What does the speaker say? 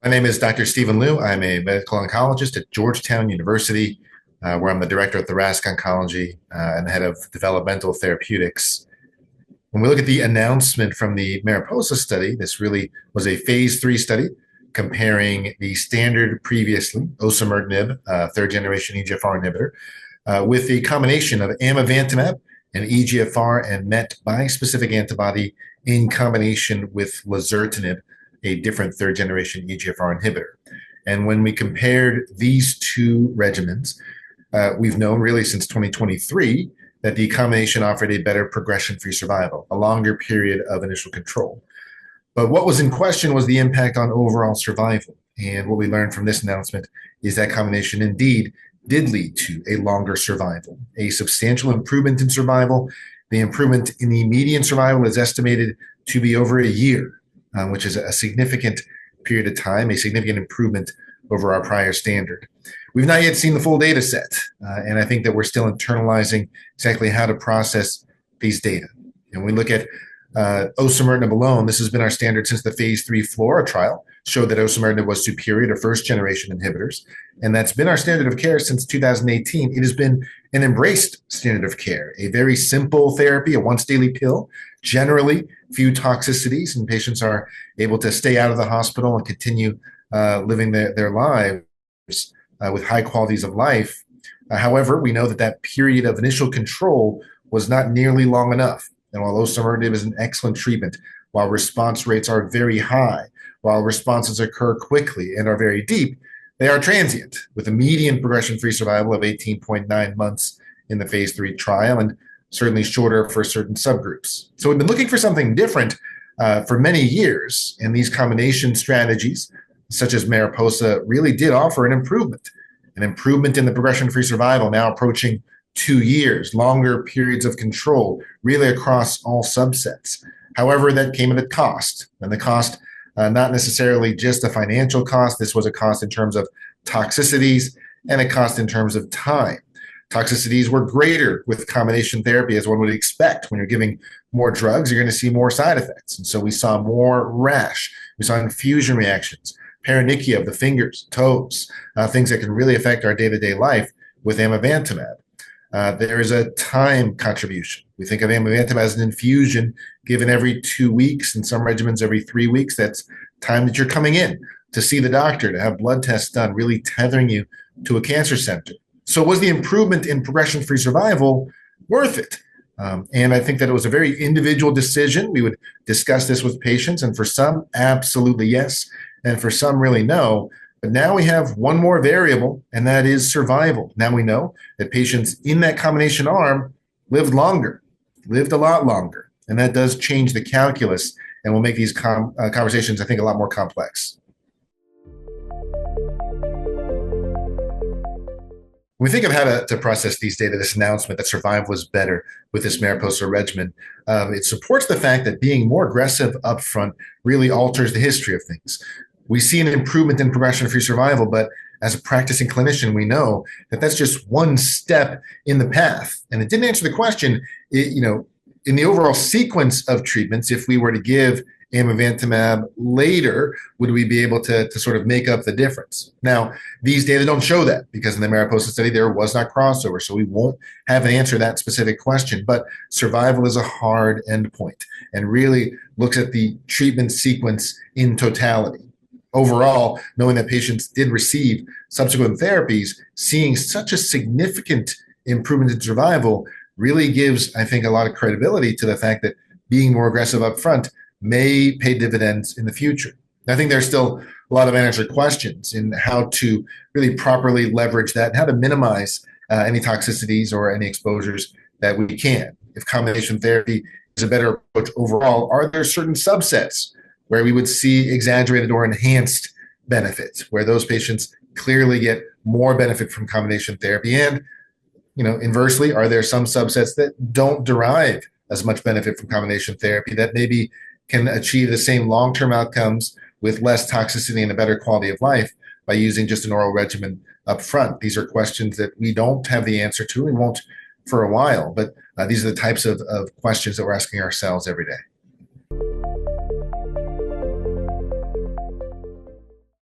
My name is Dr. Stephen Liu. I'm a medical oncologist at Georgetown University, where I'm the director of thoracic oncology and head of developmental therapeutics. When we look at the announcement from the MARIPOSA study, this really was a phase 3 study comparing the standard previously, osimertinib, third generation EGFR inhibitor, with a combination of amivantamab, an EGFR and MET bispecific antibody in combination with lazertinib, a different third generation EGFR inhibitor. And when we compared these two regimens, we've known really since 2023 that the combination offered a better progression-free survival, a longer period of initial control. But what was in question was the impact on overall survival. And what we learned from this announcement is that combination indeed did lead to a longer survival, a substantial improvement in survival. The improvement in the median survival is estimated to be over a year, which is a significant period of time, a significant improvement over our prior standard. We've not yet seen the full data set, and I think that we're still internalizing exactly how to process these data. And we look at osimertinib alone. This has been our standard since the phase 3 FLORA trial showed that osimertinib was superior to first generation inhibitors, and that's been our standard of care since 2018. It has been an embraced standard of care, a very simple therapy, a once daily pill, generally few toxicities, and patients are able to stay out of the hospital and continue living their lives with high qualities of life. However, we know that that period of initial control was not nearly long enough. And while osimertinib is an excellent treatment, while response rates are very high, while responses occur quickly and are very deep, they are transient, with a median progression-free survival of 18.9 months in the phase 3 trial, and certainly shorter for certain subgroups. So we've been looking for something different for many years, and these combination strategies, such as MARIPOSA, really did offer an improvement in the progression-free survival, now approaching 2 years, longer periods of control, really across all subsets. However, that came at a cost, and the cost, not necessarily just a financial cost. This was a cost in terms of toxicities and a cost in terms of time. Toxicities were greater with combination therapy, as one would expect. When you're giving more drugs, you're going to see more side effects. And so we saw more rash. We saw infusion reactions, paronychia of the fingers, toes, things that can really affect our day-to-day life with amivantamab. There is a time contribution. We think of amivantamab as an infusion given every 2 weeks, in some regimens every 3 weeks. That's time that you're coming in to see the doctor, to have blood tests done, really tethering you to a cancer center. So was the improvement in progression-free survival worth it? And I think that it was a very individual decision. We would discuss this with patients, and for some, absolutely yes, and for some, really no. But now we have one more variable, and that is survival. Now we know that patients in that combination arm lived longer, lived a lot longer, and that does change the calculus and will make these conversations, I think, a lot more complex. When we think of how to process these data, this announcement that survival is better with this MARIPOSA regimen, it supports the fact that being more aggressive upfront really alters the history of things. We see an improvement in progression-free survival, but as a practicing clinician, we know that that's just one step in the path. And it didn't answer the question, in the overall sequence of treatments, if we were to give amivantamab later, would we be able to sort of make up the difference? Now, these data don't show that, because in the MARIPOSA study, there was not crossover, so we won't have an answer to that specific question. But survival is a hard endpoint and really looks at the treatment sequence in totality. Overall, knowing that patients did receive subsequent therapies, seeing such a significant improvement in survival really gives, I think, a lot of credibility to the fact that being more aggressive up front may pay dividends in the future. I think there's still a lot of unanswered questions in how to really properly leverage that and how to minimize any toxicities or any exposures that we can. If combination therapy is a better approach overall, are there certain subsets where we would see exaggerated or enhanced benefits, where those patients clearly get more benefit from combination therapy? And, inversely, are there some subsets that don't derive as much benefit from combination therapy that maybe can achieve the same long-term outcomes with less toxicity and a better quality of life by using just an oral regimen up front? These are questions that we don't have the answer to and won't for a while, but these are the types of questions that we're asking ourselves every day.